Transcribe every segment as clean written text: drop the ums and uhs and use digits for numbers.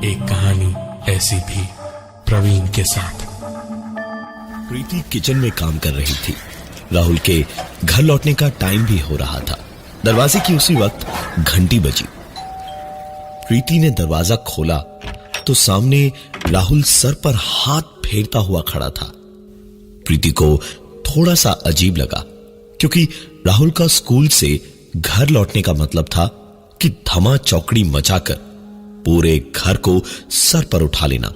एक कहानी ऐसी भी प्रवीण के साथ। प्रीति किचन में काम कर रही थी। राहुल के घर लौटने का टाइम भी हो रहा था। दरवाजे की उसी वक्त घंटी बजी। प्रीति ने दरवाजा खोला तो सामने राहुल सर पर हाथ फेरता हुआ खड़ा था। प्रीति को थोड़ा सा अजीब लगा, क्योंकि राहुल का स्कूल से घर लौटने का मतलब था कि धमा चौकड़ी मचाकर पूरे घर को सर पर उठा लेना,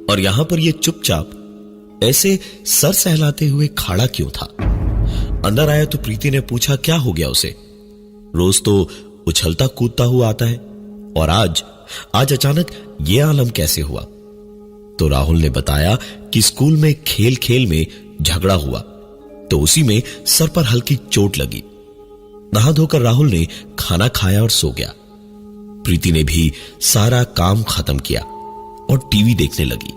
और यहां पर यह चुपचाप ऐसे सर सहलाते हुए खड़ा क्यों था। अंदर आया तो प्रीति ने पूछा क्या हो गया उसे। रोज तो उछलता कूदता हुआ आता है, और आज अचानक यह आलम कैसे हुआ। तो राहुल ने बताया कि स्कूल में खेल खेल में झगड़ा हुआ, तो उसी में सर पर हल्की चोट लगी। नहा धोकर राहुल ने खाना खाया और सो गया। प्रीति ने भी सारा काम खत्म किया और टीवी देखने लगी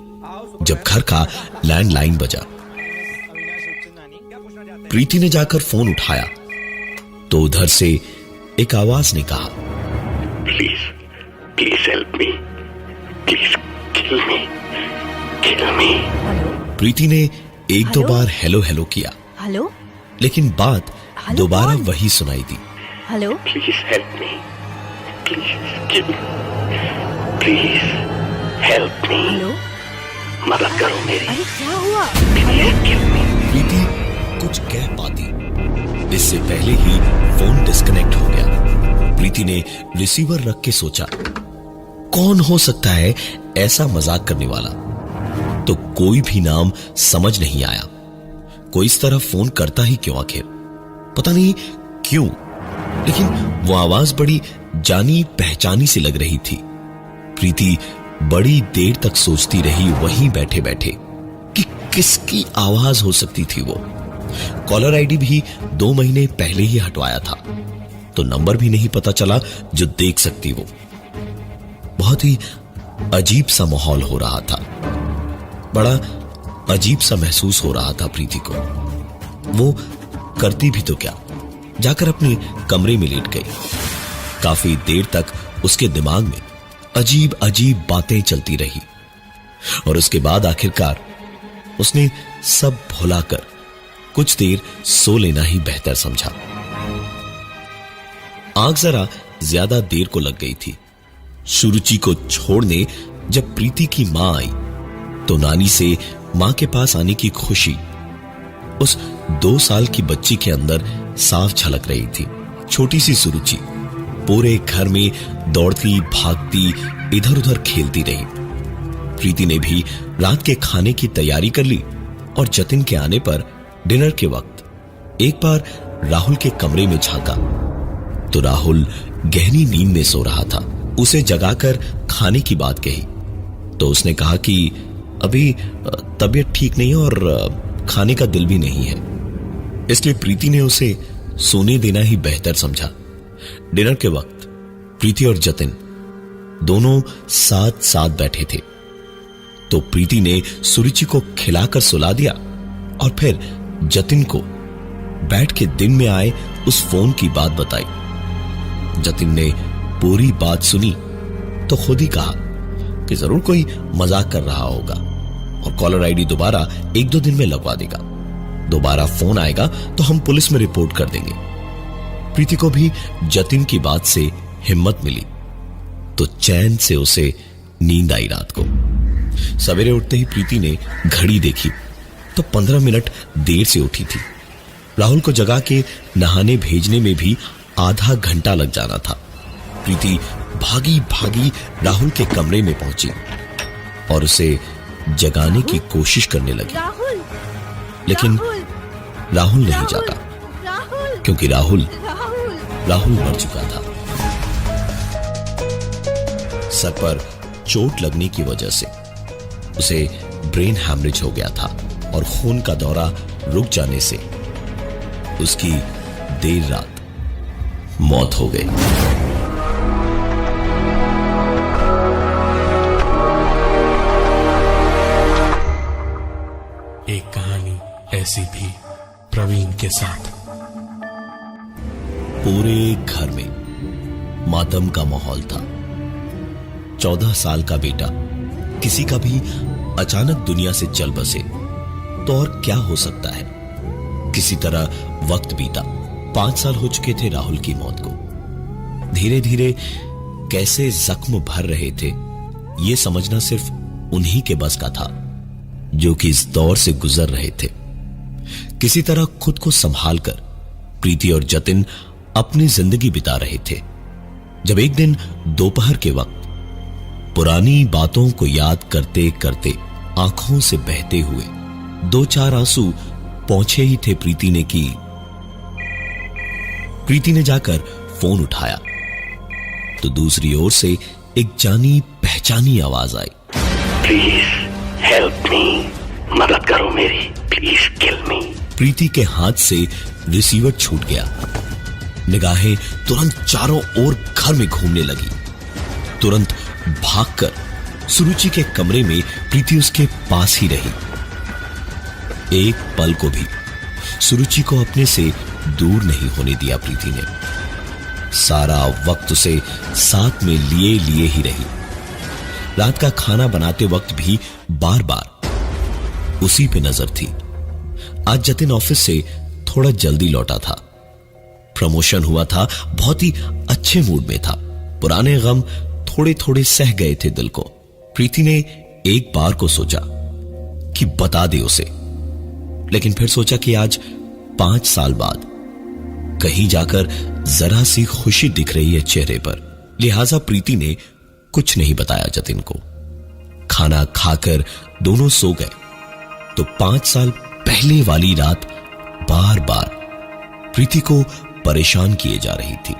जब घर का लैंडलाइन बजा। प्रीति ने जाकर फोन उठाया तो उधर से एक आवाज ने कहा, please please help me, please kill me, kill me. Preeti ने एक दो बार हेलो हेलो किया, हेलो, लेकिन बात दोबारा वही सुनाई दी। Hello, please help me, please kill me, please help me. Hello, मदद करो मेरी, अरे क्या हुआ? Please kill me. प्रीति कुछ कह पाती, इससे पहले ही फोन डिस्कनेक्ट हो गया। प्रीति ने रिसीवर रख के सोचा, कौन हो सकता है ऐसा मजाक करने वाला। तो कोई भी नाम समझ नहीं आया। कोई इस तरह फोन करता ही क्यों आखिर, पता नहीं क्यों, लेकिन वो आवाज बड़ी जानी पहचानी सी लग रही थी। प्रीति बड़ी देर तक सोचती रही वहीं बैठे बैठे कि किसकी आवाज हो सकती थी वो। कॉलर आईडी भी 2 महीने पहले ही हटवाया था, तो नंबर भी नहीं पता चला जो देख सकती वो। बहुत ही अजीब सा माहौल हो रहा था, बड़ा अजीब सा महसूस हो रहा था प्रीति को। वो करती भी तो क्या, जाकर अपने कमरे में लेट गई। काफी देर तक उसके दिमाग में अजीब अजीब बातें चलती रही, और उसके बाद आखिरकार उसने सब भुलाकर कुछ देर सो लेना ही बेहतर समझा। आंख जरा ज्यादा देर को लग गई थी। सुरुचि को छोड़ने जब प्रीति की मां आई तो नानी से मां के पास आने की खुशी उस 2 साल की बच्ची के अंदर साफ झलक रही थी। छोटी सी सुरुचि पूरे घर में दौड़ती भागती इधर उधर खेलती रही। प्रीति ने भी रात के खाने की तैयारी कर ली, और जतिन के आने पर डिनर के वक्त एक बार राहुल के कमरे में झांका तो राहुल गहरी नींद में सो रहा था। उसे जगाकर खाने की बात कही तो उसने कहा कि अभी तबीयत ठीक नहीं है और खाने का दिल भी नहीं है, इसलिए प्रीति ने उसे सोने देना ही बेहतर समझा। डिनर के वक्त प्रीति और जतिन दोनों साथ साथ बैठे थे, तो प्रीति ने सुरुचि को खिलाकर सुला दिया और फिर जतिन को बैठ के दिन में आए उस फोन की बात बताई। जतिन ने पूरी बात सुनी तो खुद ही कहा कि जरूर कोई मजाक कर रहा होगा और कॉलर आईडी दोबारा 1-2 दिन में लगवा देगा। दोबारा फोन आएगा तो हम पुलिस में रिपोर्ट कर देंगे। प्रीति को भी जतिन की बात से हिम्मत मिली, तो चैन से उसे नींद आई। रात को सवेरे उठते ही प्रीति ने घड़ी देखी तो 15 मिनट देर से उठी थी। राहुल को जगा के नहाने भेजने में भी आधा घंटा लग जाना था। प्रीति भागी भागी राहुल के कमरे में पहुंची और उसे जगाने की कोशिश करने लगी, राहुल, लेकिन राहुल नहीं जागा, क्योंकि राहुल मर चुका था। सर पर चोट लगने की वजह से उसे ब्रेन हैमरेज हो गया था, और खून का दौरा रुक जाने से उसकी देर रात मौत हो गई। एक कहानी ऐसी भी प्रवीण के साथ। पूरे घर में मातम का माहौल था। 14 साल का बेटा किसी का भी अचानक दुनिया से चल बसे तो और क्या हो सकता है। किसी तरह वक्त बीता। 5 साल हो चुके थे राहुल की मौत को। धीरे धीरे कैसे जख्म भर रहे थे यह समझना सिर्फ उन्हीं के बस का था जो कि इस दौर से गुजर रहे थे। किसी तरह खुद को संभालकर प्रीति और जतिन अपनी जिंदगी बिता रहे थे जब एक दिन दोपहर के वक्त पुरानी बातों को याद करते करते आंखों से बहते हुए 2-4 आंसू पहुंचे ही थे प्रीति ने जाकर फोन उठाया तो दूसरी ओर से एक जानी पहचानी आवाज आई। प्लीज हेल्प मी, मदद करो मेरी, प्लीज किल मी। प्रीति के हाथ से रिसीवर छूट गया। निगाहें तुरंत चारों ओर घर में घूमने लगी। तुरंत भागकर सुरुचि के कमरे में प्रीति उसके पास ही रही। एक पल को भी सुरुचि को अपने से दूर नहीं होने दिया प्रीति ने। सारा वक्त उसे साथ में लिए ही रही। रात का खाना बनाते वक्त भी बार बार उसी पे नजर थी। आज जतिन ऑफिस से थोड़ा जल्दी लौटा था। प्रमोशन हुआ था, बहुत ही अच्छे मूड में था। पुराने गम थोड़े थोड़े सह गए थे दिल को। प्रीति ने एक बार को सोचा कि बता दे उसे, लेकिन फिर सोचा कि आज 5 साल बाद कहीं जाकर जरा सी खुशी दिख रही है चेहरे पर, लिहाजा प्रीति ने कुछ नहीं बताया जतिन को। खाना खाकर दोनों सो गए तो 5 साल पहले वाली रात बार बार प्रीति को परेशान किए जा रही थी।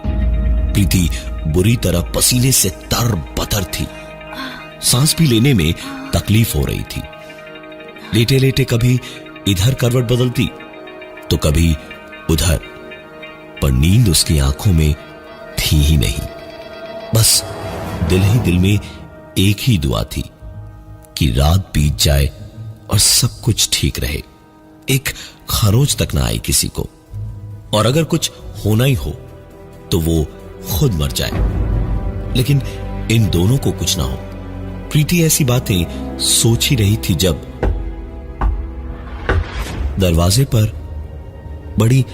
प्रीति बुरी तरह पसीने से तर-बतर थी। सांस भी लेने में तकलीफ हो रही थी। लेटे लेटे कभी इधर करवट बदलती तो कभी उधर, पर नींद उसकी आंखों में थी ही नहीं। बस दिल ही दिल में एक ही दुआ थी कि रात बीत जाए और सब कुछ ठीक रहे, एक खरोच तक ना आए किसी को, और अगर कुछ होना ही हो तो वो खुद मर जाए, लेकिन इन दोनों को कुछ ना हो। प्रीति ऐसी बातें सोच ही रही थी जब दरवाजे पर बड़ी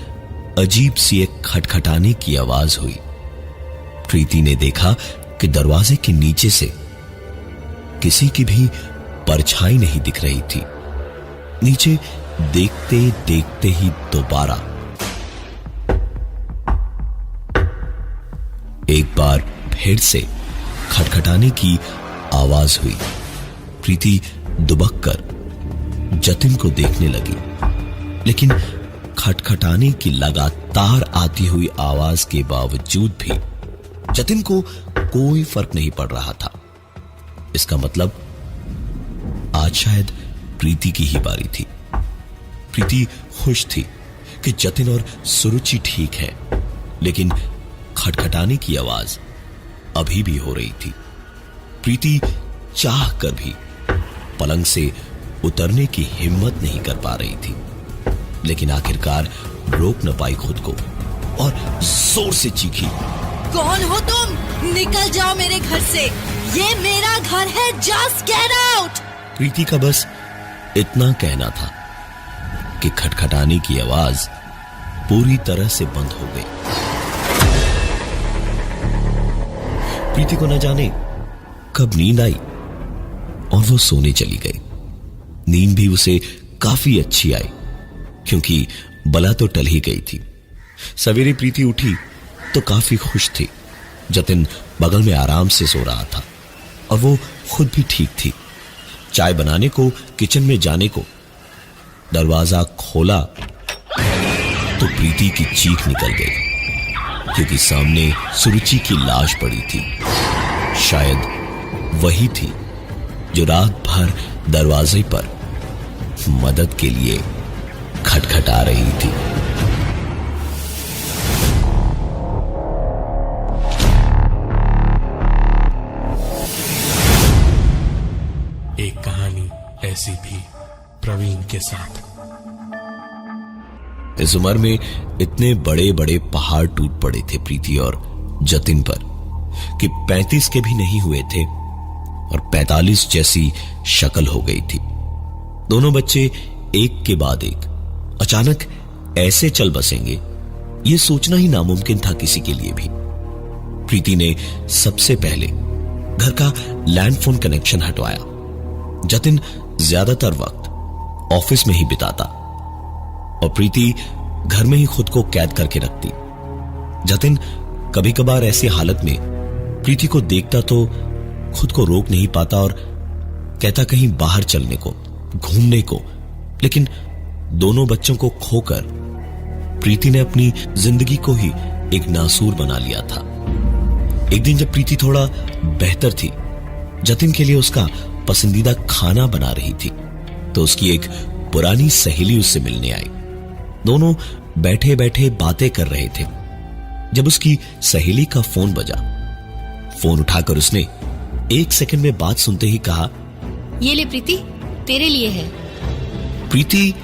अजीब सी एक खटखटाने की आवाज हुई। प्रीति ने देखा कि दरवाजे के नीचे से किसी की भी परछाई नहीं दिख रही थी। नीचे देखते देखते ही दोबारा एक बार फिर से खटखटाने की आवाज हुई। प्रीति दुबक कर जतिन को देखने लगी, लेकिन खटखटाने की लगातार आती हुई आवाज के बावजूद भी जतिन को कोई फर्क नहीं पड़ रहा था। इसका मतलब आज शायद प्रीति की ही बारी थी। प्रीति खुश थी कि जतिन और सुरुचि ठीक है, लेकिन खटखटाने की आवाज अभी भी हो रही थी। प्रीति चाह कर भी पलंग से उतरने की हिम्मत नहीं कर पा रही थी, लेकिन आखिरकार रोक न पाई खुद को और जोर से चीखी, कौन हो तुम? निकल जाओ मेरे घर से, ये मेरा घर है, जस्ट गेट आउट। प्रीति का बस इतना कहना था कि खटखटाने की आवाज पूरी तरह से बंद हो गई। प्रीति को न जाने कब नींद आई और वो सोने चली गई। नींद भी उसे काफी अच्छी आई, क्योंकि बला तो टल ही गई थी। सवेरे प्रीति उठी तो काफी खुश थी। जतिन बगल में आराम से सो रहा था और वो खुद भी ठीक थी। चाय बनाने को किचन में जाने को दरवाजा खोला तो प्रीति की चीख निकल गई, क्योंकि सामने सुरुचि की लाश पड़ी थी। शायद वही थी जो रात भर दरवाजे पर मदद के लिए खटखटा रही थी। एक कहानी ऐसी भी प्रवीण के साथ। इस उम्र में इतने बड़े बड़े पहाड़ टूट पड़े थे प्रीति और जतिन पर कि 35 के भी नहीं हुए थे और 45 जैसी शक्ल हो गई थी। दोनों बच्चे एक के बाद एक अचानक ऐसे चल बसेंगे, यह सोचना ही नामुमकिन था किसी के लिए भी। प्रीति ने सबसे पहले घर का लैंडफोन कनेक्शन हटवाया। जतिन ज्यादातर वक्त ऑफिस में ही बिताता और प्रीति घर में ही खुद को कैद करके रखती। जतिन कभी कभार ऐसी हालत में प्रीति को देखता तो खुद को रोक नहीं पाता और कहता कहीं बाहर चलने को, घूमने को, लेकिन दोनों बच्चों को खोकर प्रीति ने अपनी जिंदगी को ही एक नासूर बना लिया था। एक दिन जब प्रीति थोड़ा बेहतर थी, जतिन के लिए उसका पसंदीदा खाना बना रही थी, तो उसकी एक पुरानी सहेली उससे मिलने आई। दोनों बैठे बैठे बातें कर रहे थे जब उसकी सहेली का फोन बजा। फोन उठाकर उसने 1 सेकंड में बात सुनते ही कहा, ये ले प्रीति, तेरे लिए है। प्रीति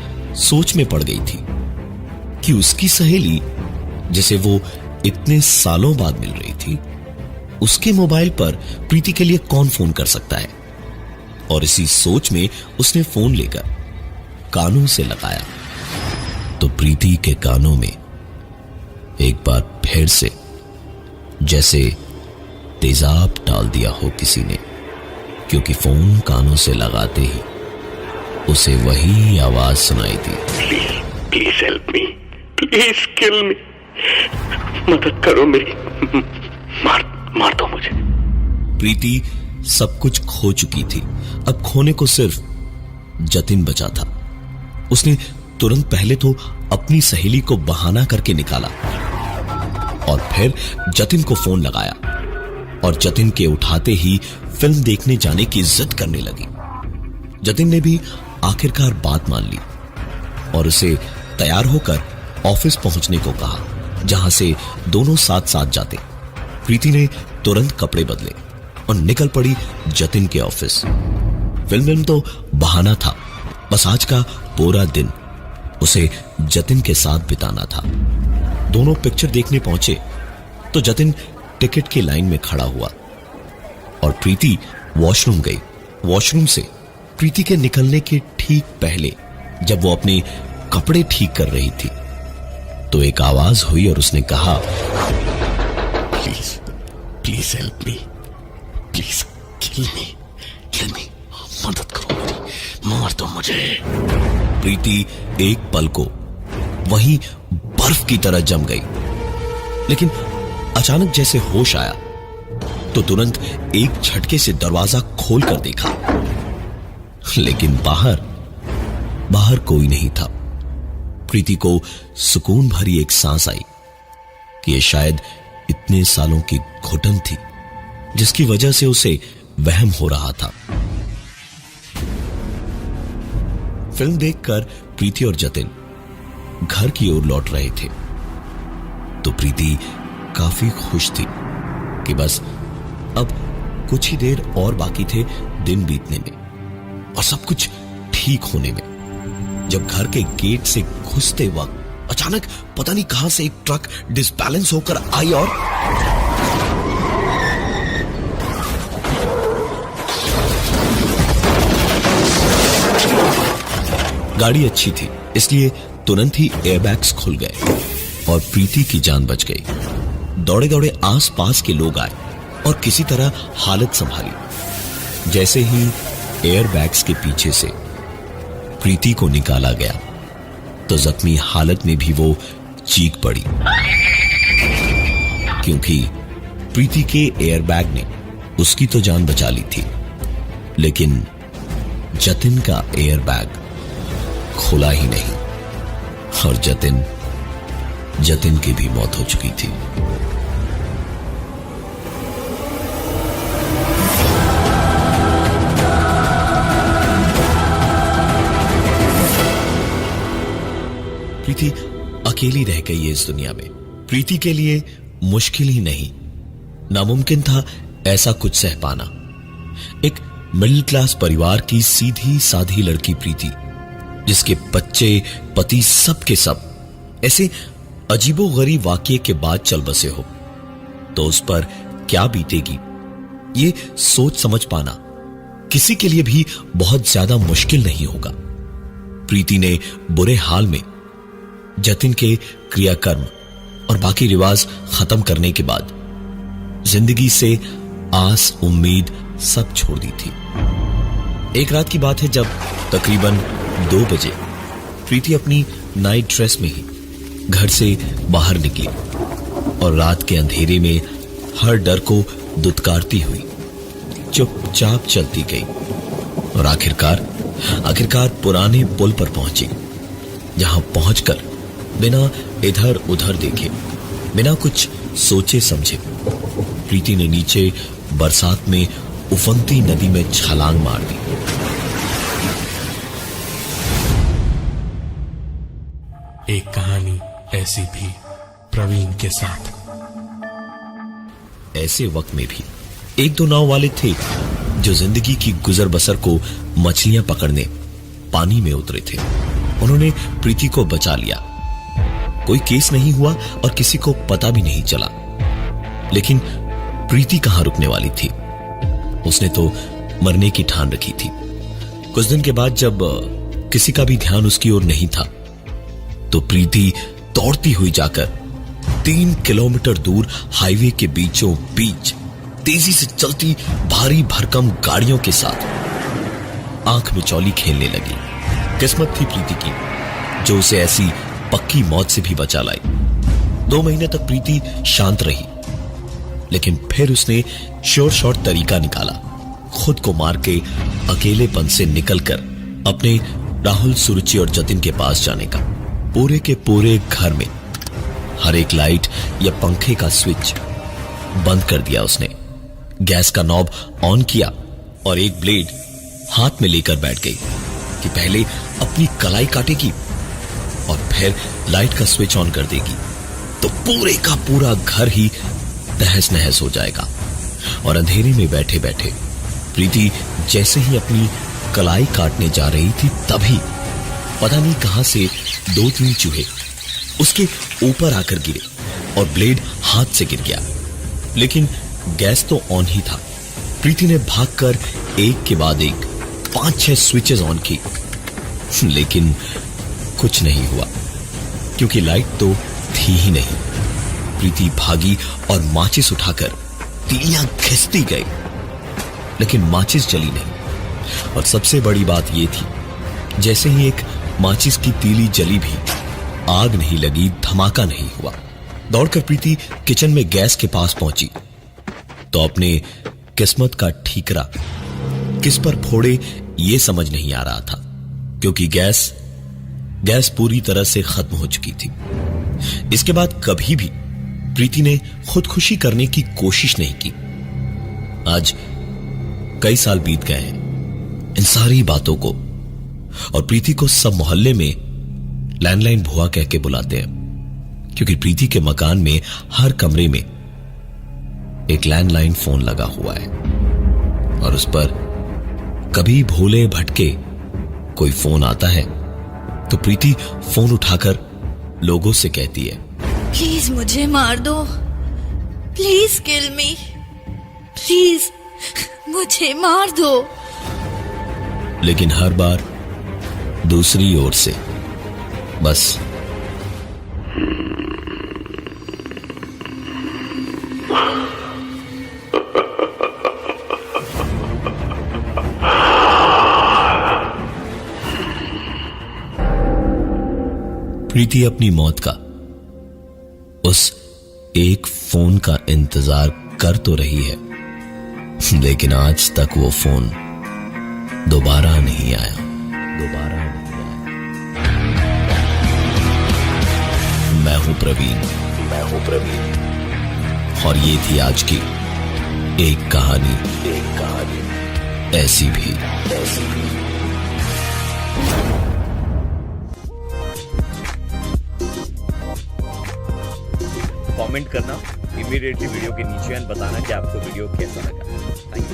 सोच में पड़ गई थी कि उसकी सहेली जिसे वो इतने सालों बाद मिल रही थी, उसके मोबाइल पर प्रीति के लिए कौन फोन कर सकता है। और इसी सोच में उसने फोन लेकर कानों से लगाया तो प्रीति के कानों में एक बार फिर से जैसे तेजाब डाल दिया हो किसी ने, क्योंकि फोन कानों से लगाते ही उसे वही आवाज सुनाई दी, please help me, please kill मी, मदद करो मेरी, मार दो मुझे। प्रीति सब कुछ खो चुकी थी, अब खोने को सिर्फ जतिन बचा था। उसने तुरंत पहले तो अपनी सहेली को बहाना करके निकाला और फिर जतिन को फोन लगाया और जतिन के उठाते ही फिल्म देखने जाने की जिद करने लगी। जतिन ने भी आखिरकार बात मान ली और उसे तैयार होकर ऑफिस पहुंचने को कहा, जहां से दोनों साथ साथ जाते। प्रीति ने तुरंत कपड़े बदले और निकल पड़ी जतिन के ऑफिस। फिल्म तो बहाना था, बस आज का पूरा दिन उसे जतिन के साथ बिताना था। दोनों पिक्चर देखने पहुंचे तो जतिन टिकट की लाइन में खड़ा हुआ और प्रीति वॉशरूम गई। वॉशरूम से प्रीति के निकलने के ठीक पहले जब वो अपने कपड़े ठीक कर रही थी तो एक आवाज हुई और उसने कहा, please help me, please kill मी, मदद करो मेरी, मार दो मुझे। प्रीति एक पल को वहीं बर्फ की तरह जम गई, लेकिन अचानक जैसे होश आया तो तुरंत एक झटके से दरवाजा खोलकर देखा, लेकिन बाहर कोई नहीं था। प्रीति को सुकून भरी एक सांस आई कि ये शायद इतने सालों की घुटन थी जिसकी वजह से उसे वहम हो रहा था। फिल्म देखकर प्रीति और जतिन घर की ओर लौट रहे थे तो प्रीति काफी खुश थी कि बस अब कुछ ही देर और बाकी थे दिन बीतने में और सब कुछ ठीक होने में। जब घर के गेट से घुसते वक्त अचानक पता नहीं कहां से एक ट्रक डिसबैलेंस होकर आई और गाड़ी अच्छी थी इसलिए तुरंत ही एयरबैग्स खुल गए और प्रीति की जान बच गई। दौड़े दौड़े आसपास के लोग आए और किसी तरह हालत संभाली। जैसे ही एयरबैग्स के पीछे से प्रीति को निकाला गया तो जख्मी हालत में भी वो चीख पड़ी, क्योंकि प्रीति के एयरबैग ने उसकी तो जान बचा ली थी, लेकिन जतिन का एयरबैग खुला ही नहीं और जतिन की भी मौत हो चुकी थी। प्रीति अकेली रह गई है इस दुनिया में। प्रीति के लिए मुश्किल ही नहीं, नामुमकिन था ऐसा कुछ सह पाना। एक मिडिल क्लास परिवार की सीधी साधी लड़की प्रीति, जिसके बच्चे पति सब के सब ऐसे अजीबोगरीब वाकये के बाद चल बसे हो, तो उस पर क्या बीतेगी ये सोच समझ पाना किसी के लिए भी बहुत ज्यादा मुश्किल नहीं होगा। प्रीति ने बुरे हाल में जतिन के क्रियाकर्म और बाकी रिवाज खत्म करने के बाद जिंदगी से आस उम्मीद सब छोड़ दी थी। एक रात की बात है जब तकरीबन 2 बजे प्रीति अपनी नाइट ड्रेस में ही घर से बाहर निकली और रात के अंधेरे में हर डर को दुत्कारती हुई चुपचाप चलती गई और आखिरकार पुराने पुल पर पहुंची, जहां पहुंचकर बिना इधर उधर देखे, बिना कुछ सोचे समझे प्रीति ने नीचे बरसात में उफनती नदी में छलांग मार दी। एक कहानी ऐसी भी प्रवीण के साथ। ऐसे वक्त में भी 1-2 नाव वाले थे जो जिंदगी की गुजर बसर को मछलियां पकड़ने पानी में उतरे थे। उन्होंने प्रीति को बचा लिया। कोई केस नहीं हुआ और किसी को पता भी नहीं चला। लेकिन प्रीति कहां रुकने वाली थी? उसने तो मरने की ठान रखी थी। कुछ दिन के बाद जब किसी का भी ध्यान उसकी ओर नहीं था तो प्रीति दौड़ती हुई जाकर 3 किलोमीटर दूर हाईवे के बीचों बीच तेजी से चलती भारी भरकम गाड़ियों के साथ आंख में चौली खेलने लगी। किस्मत थी प्रीति की जो उसे ऐसी पक्की मौत से भी बचा लाई। 2 महीने तक प्रीति शांत रही, लेकिन फिर उसने शोर तरीका निकाला खुद को मार के अकेलेपन से निकलकर अपने राहुल, सुरुचि और जतिन के पास जाने का। पूरे के पूरे घर में हर एक लाइट या पंखे का स्विच बंद कर दिया उसने। गैस का नॉब ऑन किया और एक ब्लेड हाथ में लेकर बैठ गई कि पहले अपनी कलाई काटेगी और फिर लाइट का स्विच ऑन कर देगी तो पूरे का पूरा घर ही तहस नहस हो जाएगा। और अंधेरे में बैठे बैठे प्रीति जैसे ही अपनी कलाई काटने जा रही थी तभी पता नहीं कहां से 2-3 चूहे उसके ऊपर आकर गिरे और ब्लेड हाथ से गिर गया। लेकिन गैस तो ऑन ही था। प्रीति ने भागकर एक के बाद एक 5-6 स्विचेस ऑन की, लेकिन कुछ नहीं हुआ क्योंकि लाइट तो थी ही नहीं। प्रीति भागी और माचिस उठाकर तीलियां घिसती गई, लेकिन माचिस जली नहीं। और सबसे बड़ी बात यह थी, जैसे ही एक माचिस की तीली जली भी आग नहीं लगी, धमाका नहीं हुआ। दौड़कर प्रीति किचन में गैस के पास पहुंची तो अपने किस्मत का ठीकरा किस पर फोड़े ये समझ नहीं आ रहा था, क्योंकि गैस पूरी तरह से खत्म हो चुकी थी। इसके बाद कभी भी प्रीति ने खुदकुशी करने की कोशिश नहीं की। आज कई साल बीत गए हैं इन सारी बातों को, और प्रीति को सब मोहल्ले में लैंडलाइन भुआ कह के बुलाते हैं, क्योंकि प्रीति के मकान में हर कमरे में एक लैंडलाइन फोन लगा हुआ है और उस पर कभी भोले भटके कोई फोन आता है तो प्रीति फोन उठाकर लोगों से कहती है, प्लीज मुझे मार दो, प्लीज किल मी, प्लीज मुझे मार दो। लेकिन हर बार दूसरी ओर से बस प्रीति अपनी मौत का उस एक फोन का इंतजार कर तो रही है, लेकिन आज तक वो फोन दोबारा नहीं आया। मैं हूं प्रवीण और ये थी आज की एक कहानी ऐसी भी। कमेंट करना इमीडिएटली वीडियो के नीचे एंड बताना कि आपको वीडियो कैसा लगा। Thank you.